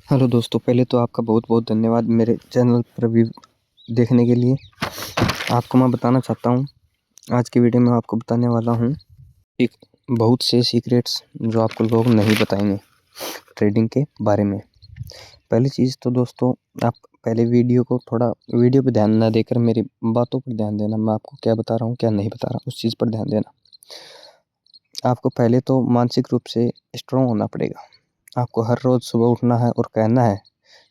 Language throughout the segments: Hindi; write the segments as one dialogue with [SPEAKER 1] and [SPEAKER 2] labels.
[SPEAKER 1] हेलो दोस्तों, पहले तो आपका बहुत बहुत धन्यवाद मेरे चैनल पर व्यू देखने के लिए। आपको मैं बताना चाहता हूँ, आज की वीडियो में आपको बताने वाला हूँ एक बहुत से सीक्रेट्स जो आपको लोग नहीं बताएंगे ट्रेडिंग के बारे में। पहली चीज़ तो दोस्तों, आप पहले वीडियो पे ध्यान ना देकर मेरी बातों पर ध्यान देना। मैं आपको क्या बता रहा हूँ क्या नहीं बता रहा, उस चीज़ पर ध्यान देना। आपको पहले तो मानसिक रूप से स्ट्रॉन्ग होना पड़ेगा। आपको हर रोज़ सुबह उठना है और कहना है,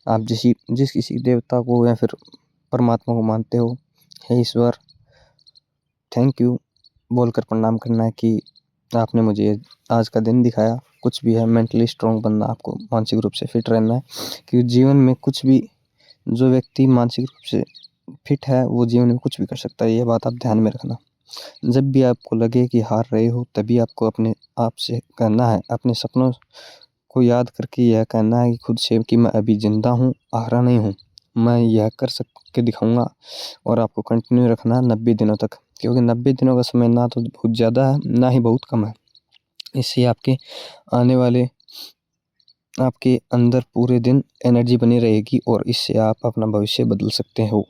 [SPEAKER 1] आप जिस किसी देवता को या फिर परमात्मा को मानते हो, हे ईश्वर थैंक यू बोलकर प्रणाम करना है कि आपने मुझे आज का दिन दिखाया। कुछ भी है, मेंटली स्ट्रॉन्ग बनना, आपको मानसिक रूप से फिट रहना है। कि जीवन में कुछ भी, जो व्यक्ति मानसिक रूप से फिट है वो जीवन में कुछ भी कर सकता है। ये बात आप ध्यान में रखना। जब भी आपको लगे कि हार रहे हो, तभी आपको अपने आप से कहना है, अपने सपनों को याद करके यह कहना है कि खुद से कि मैं अभी ज़िंदा हूँ, हारा नहीं हूँ, मैं यह कर सक के दिखाऊँगा। और आपको कंटिन्यू रखना 90 दिनों तक, क्योंकि 90 दिनों का समय ना तो बहुत ज़्यादा है, ना ही बहुत कम है। इससे आपके अंदर पूरे दिन एनर्जी बनी रहेगी और इससे आप अपना भविष्य बदल सकते हो।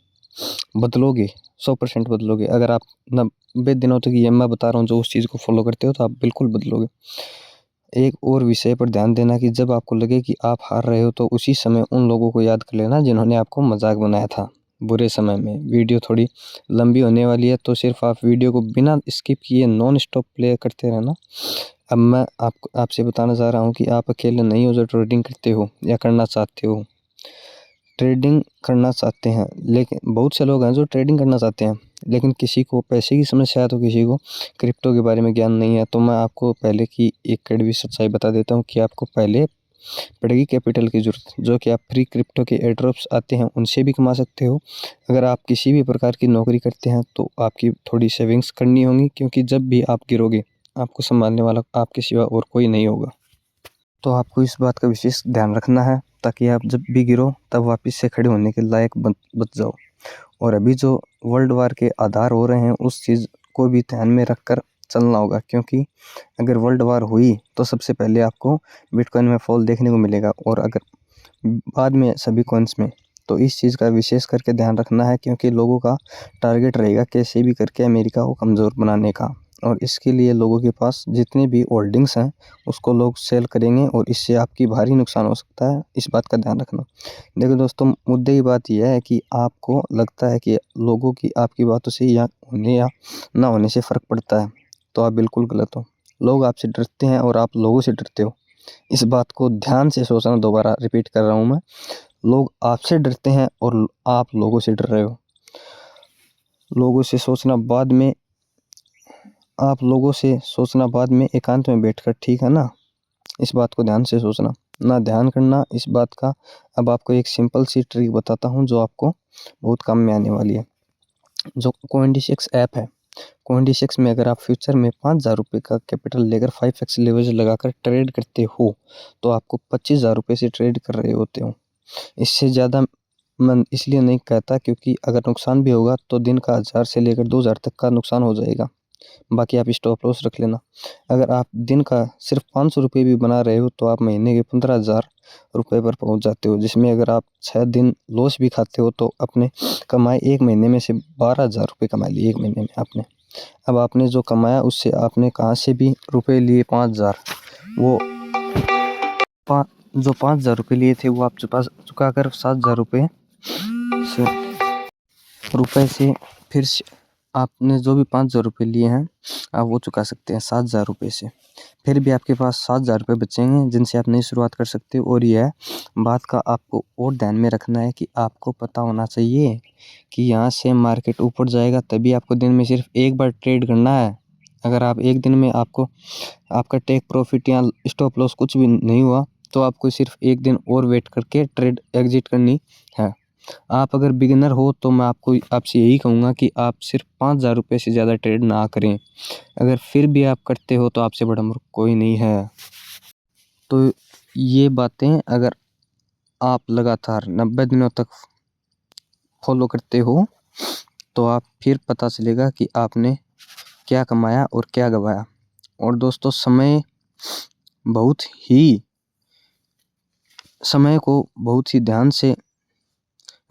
[SPEAKER 1] बदलोगे, 100% बदलोगे। अगर आप 90 दिनों तक ये मैं बता रहा हूँ जो उस चीज़ को फॉलो करते हो, तो आप बिल्कुल बदलोगे। एक और विषय पर ध्यान देना कि जब आपको लगे कि आप हार रहे हो, तो उसी समय उन लोगों को याद कर लेना जिन्होंने आपको मजाक बनाया था बुरे समय में। वीडियो थोड़ी लंबी होने वाली है, तो सिर्फ आप वीडियो को बिना स्किप किए नॉन स्टॉप प्ले करते रहना। अब मैं आपसे बताना चाह रहा हूँ कि आप अकेले नहीं हो जो ट्रेडिंग करते हो या करना चाहते हो। ट्रेडिंग करना चाहते हैं, लेकिन बहुत से लोग हैं जो ट्रेडिंग करना चाहते हैं, लेकिन किसी को पैसे की समस्या है तो किसी को क्रिप्टो के बारे में ज्ञान नहीं है। तो मैं आपको पहले की एक कड़वी सच्चाई बता देता हूँ कि आपको पहले पड़ेगी कैपिटल की ज़रूरत, जो कि आप फ्री क्रिप्टो के एयरड्रॉप्स आते हैं उनसे भी कमा सकते हो। अगर आप किसी भी प्रकार की नौकरी करते हैं तो आपकी थोड़ी सेविंग्स करनी होगी, क्योंकि जब भी आप गिरोगे आपको संभालने वाला आपके सिवा और कोई नहीं होगा। तो आपको इस बात का विशेष ध्यान रखना है, ताकि आप जब भी गिरो तब वापस से खड़े होने के लायक बच जाओ। और अभी जो वर्ल्ड वार के आधार हो रहे हैं, उस चीज़ को भी ध्यान में रखकर चलना होगा, क्योंकि अगर वर्ल्ड वार हुई तो सबसे पहले आपको बिटकॉइन में फॉल देखने को मिलेगा, और अगर बाद में सभी कॉइन्स में। तो इस चीज़ का विशेष करके ध्यान रखना है, क्योंकि लोगों का टारगेट रहेगा कैसे भी करके अमेरिका को कमज़ोर बनाने का, और इसके लिए लोगों के पास जितने भी होल्डिंग्स हैं उसको लोग सेल करेंगे, और इससे आपकी भारी नुकसान हो सकता है। इस बात का ध्यान रखना। देखो दोस्तों, मुद्दे की बात यह है कि आपको लगता है कि लोगों की आपकी बातों से या होने या ना होने से फ़र्क पड़ता है, तो आप बिल्कुल गलत हो। लोग आपसे डरते हैं और आप लोगों से डरते हो। इस बात को ध्यान से सोचना, दोबारा रिपीट कर रहा हूँ मैं। लोग आपसे डरते हैं और आप लोगों से डर रहे हो। लोगों से सोचना बाद में आप लोगों से सोचना बाद में एकांत में बैठकर, ठीक है ना? इस बात को ध्यान से सोचना, ना ध्यान करना इस बात का। अब आपको एक सिंपल सी ट्रिक बताता हूँ जो आपको बहुत काम में आने वाली है। जो CoinDCX ऐप है, CoinDCX में अगर आप फ्यूचर में 5,000 रुपये का कैपिटल लेकर 5x लेवरेज लगाकर ट्रेड करते हो, तो आपको 25,000 रुपये से ट्रेड कर रहे होते हो। इससे ज़्यादा मैं इसलिए नहीं कहता, क्योंकि अगर नुकसान भी होगा तो दिन का 1,000 से लेकर 2,000 तक का नुकसान हो जाएगा। बाकी आप स्टॉप लॉस रख लेना। अगर आप दिन का सिर्फ 500 रुपये भी बना रहे हो, तो आप महीने के 15,000 रुपये पर पहुंच जाते हो, जिसमें अगर आप 6 दिन लॉस भी खाते हो तो अपने कमाए एक महीने में से 12,000 रुपये कमा लिए एक महीने में आपने। अब आपने जो कमाया उससे आपने कहाँ से भी रुपये लिए 5,000, वो जो 5,000 रुपये लिए थे वो आप चुका कर 7,000 रुपये से फिर से आपने जो भी 5,000 रुपये लिए हैं आप वो चुका सकते हैं 7,000 रुपये से। फिर भी आपके पास 7,000 रुपये बचेंगे, जिनसे आप नई शुरुआत कर सकते हो। और यह बात का आपको और ध्यान में रखना है कि आपको पता होना चाहिए कि यहाँ से मार्केट ऊपर जाएगा, तभी आपको दिन में सिर्फ एक बार ट्रेड करना है। अगर आप एक दिन में आपका टेक प्रॉफिट या स्टॉप लॉस कुछ भी नहीं हुआ, तो आपको सिर्फ एक दिन और वेट करके ट्रेड एग्जिट करनी है। आप अगर बिगिनर हो तो मैं आपसे यही कहूँगा कि आप सिर्फ 5,000 रुपये से ज़्यादा ट्रेड ना करें। अगर फिर भी आप करते हो तो आपसे बड़ा मूर्ख कोई नहीं है। तो ये बातें अगर आप लगातार 90 दिनों तक फॉलो करते हो, तो आप फिर पता चलेगा कि आपने क्या कमाया और क्या गवाया। और दोस्तों, समय बहुत ही समय को बहुत ही ध्यान से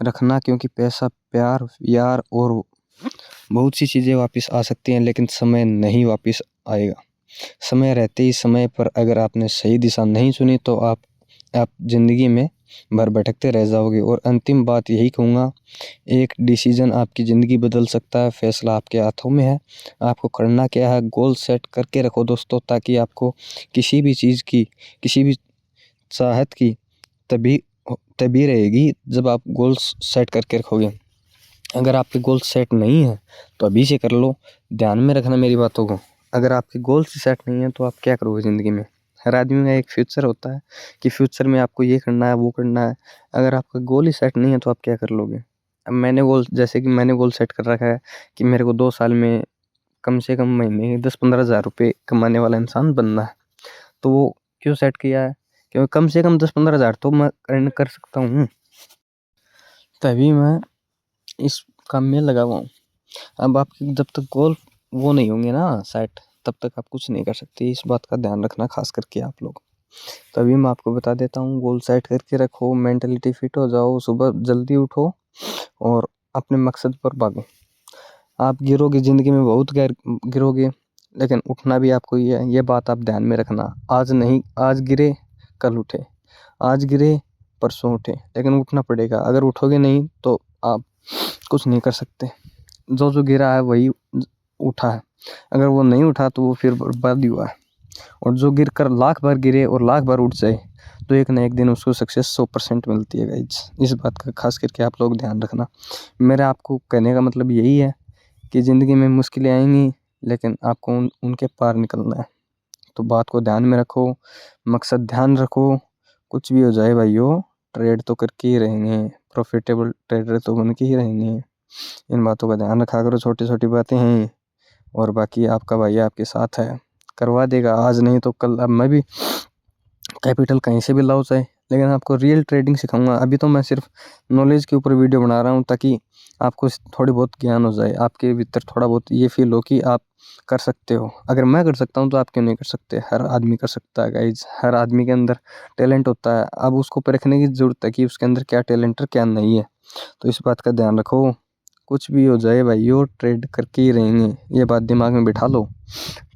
[SPEAKER 1] रखना, क्योंकि पैसा, प्यार, यार और बहुत सी चीज़ें वापस आ सकती हैं, लेकिन समय नहीं वापस आएगा। समय रहते ही समय पर अगर आपने सही दिशा नहीं चुनी तो आप ज़िंदगी में भटकते रह जाओगे। और अंतिम बात यही कहूँगा, एक डिसीजन आपकी ज़िंदगी बदल सकता है। फैसला आपके हाथों में है। आपको करना क्या है, गोल सेट करके रखो दोस्तों, ताकि आपको किसी भी चीज़ की, किसी भी चाहत की तभी रहेगी जब आप गोल्स सेट करके रखोगे। अगर आपके गोल सेट नहीं है तो अभी से कर लो। ध्यान में रखना मेरी बातों को। अगर आपके गोल्स सेट नहीं है तो आप क्या करोगे ज़िंदगी में। हर आदमी का एक फ्यूचर होता है कि फ्यूचर में आपको ये करना है, वो करना है। अगर आपका गोल ही सेट नहीं है तो आप क्या कर लोगे। अब मैंने गोल सेट कर रखा है कि मेरे को 2 साल में कम से कम महीने 10-15 हज़ार रुपये कमाने वाला इंसान बनना है। तो वो क्यों सेट किया है, क्योंकि कम से कम 10-15 हज़ार तो मैं अर्न कर सकता हूँ, तभी मैं इस काम में लगा हुआ हूँ। अब आपके जब तक गोल वो नहीं होंगे ना सेट, तब तक आप कुछ नहीं कर सकते। इस बात का ध्यान रखना खास करके आप लोग। तभी मैं आपको बता देता हूँ, गोल सेट करके रखो, मेंटलिटी फिट हो जाओ, सुबह जल्दी उठो और अपने मकसद पर भागो। आप गिरोगे ज़िंदगी में, बहुत गिरोगे, लेकिन उठना भी आपको ही है। ये बात आप ध्यान में रखना। आज गिरे कल उठे, आज गिरे परसों उठे, लेकिन उठना पड़ेगा। अगर उठोगे नहीं तो आप कुछ नहीं कर सकते। जो गिरा है वही उठा है। अगर वो नहीं उठा तो वो फिर बर्बाद ही हुआ है। और जो गिर कर लाख बार गिरे और लाख बार उठ जाए तो एक ना एक दिन उसको सक्सेस 100% मिलती है गाइज। इस बात का खास करके आप लोग ध्यान रखना। मेरा आपको कहने का मतलब यही है कि ज़िंदगी में मुश्किलें आएंगी, लेकिन आपको उनके पार निकलना है। तो बात को ध्यान में रखो, मकसद ध्यान रखो। कुछ भी हो जाए भाइयों, ट्रेड तो करके ही रहेंगे, प्रॉफिटेबल ट्रेडर तो बन के ही रहेंगे। इन बातों का ध्यान रखा करो। छोटी छोटी बातें हैं, और बाकी आपका भाई आपके साथ है, करवा देगा। आज नहीं तो कल। अब मैं भी कैपिटल कहीं से भी लाओ चाहे, लेकिन आपको रियल ट्रेडिंग सिखाऊंगा। अभी तो मैं सिर्फ नॉलेज के ऊपर वीडियो बना रहा हूँ, ताकि आपको थोड़ी बहुत ज्ञान हो जाए, आपके भीतर थोड़ा बहुत ये फील हो कि आप कर सकते हो। अगर मैं कर सकता हूँ तो आप क्यों नहीं कर सकते। हर आदमी कर सकता है गाइज। हर आदमी के अंदर टैलेंट होता है। अब उसको परखने की ज़रूरत है कि उसके अंदर क्या टैलेंट है क्या नहीं है। तो इस बात का ध्यान रखो। कुछ भी हो जाए भाइयों, ट्रेड करके ही रहेंगे, ये बात दिमाग में बिठा लो।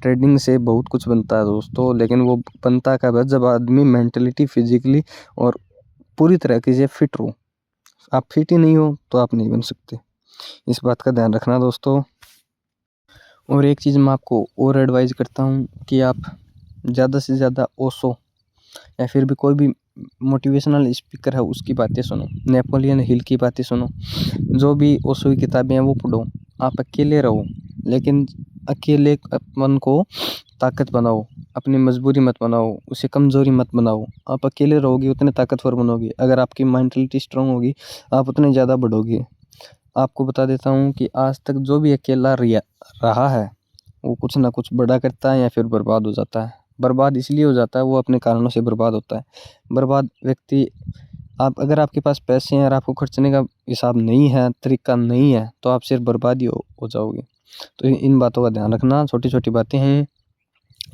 [SPEAKER 1] ट्रेडिंग से बहुत कुछ बनता है दोस्तों, लेकिन वो बनता कब है, जब आदमी मेंटलिटी, फिजिकली और पूरी तरीके से फिट हो। आप फिट ही नहीं हो तो आप नहीं बन सकते। इस बात का ध्यान रखना दोस्तों। और एक चीज़ मैं आपको और एडवाइस करता हूँ कि आप ज़्यादा से ज़्यादा ओशो या फिर भी कोई भी मोटिवेशनल स्पीकर है उसकी बातें सुनो, नेपोलियन हिल की बातें सुनो। जो भी ओशो की किताबें हैं वो पढ़ो। आप अकेले रहो, लेकिन अकेलेपन को ताकत बनाओ। अपनी मजबूरी मत बनाओ, उसे कमज़ोरी मत बनाओ। आप अकेले रहोगे उतने ताकतवर बनोगे। अगर आपकी मेंटलिटी स्ट्रांग होगी आप उतने ज़्यादा बढ़ोगे। आपको बता देता हूँ कि आज तक जो भी अकेला रहा है वो कुछ ना कुछ बड़ा करता है या फिर बर्बाद हो जाता है। बर्बाद इसलिए हो जाता है, वो अपने कारणों से बर्बाद होता है। बर्बाद व्यक्ति, अगर आपके पास पैसे हैं और आपको खर्चने का हिसाब नहीं है, तरीका नहीं है, तो आप सिर्फ बर्बाद ही हो जाओगे। तो इन बातों का ध्यान रखना। छोटी छोटी बातें हैं,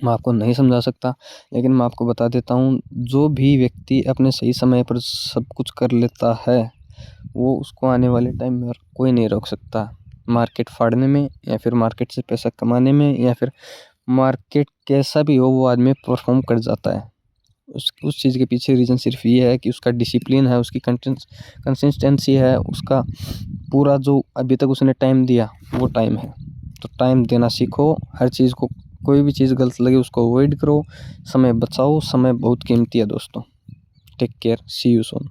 [SPEAKER 1] मैं आपको नहीं समझा सकता, लेकिन मैं आपको बता देता हूँ। जो भी व्यक्ति अपने सही समय पर सब कुछ कर लेता है, वो उसको आने वाले टाइम में कोई नहीं रोक सकता। मार्केट फाड़ने में या फिर मार्केट से पैसा कमाने में, या फिर मार्केट कैसा भी हो, वो आदमी परफॉर्म कर जाता है। उस चीज़ के पीछे रीज़न सिर्फ ये है कि उसका डिसिप्लिन है, उसकी कंसिस्टेंसी है, उसका पूरा जो अभी तक उसने टाइम दिया वो टाइम है। तो टाइम देना सीखो। हर चीज़ को, कोई भी चीज़ गलत लगे उसको अवॉइड करो। समय बचाओ, समय बहुत कीमती है दोस्तों। Take care, see you soon.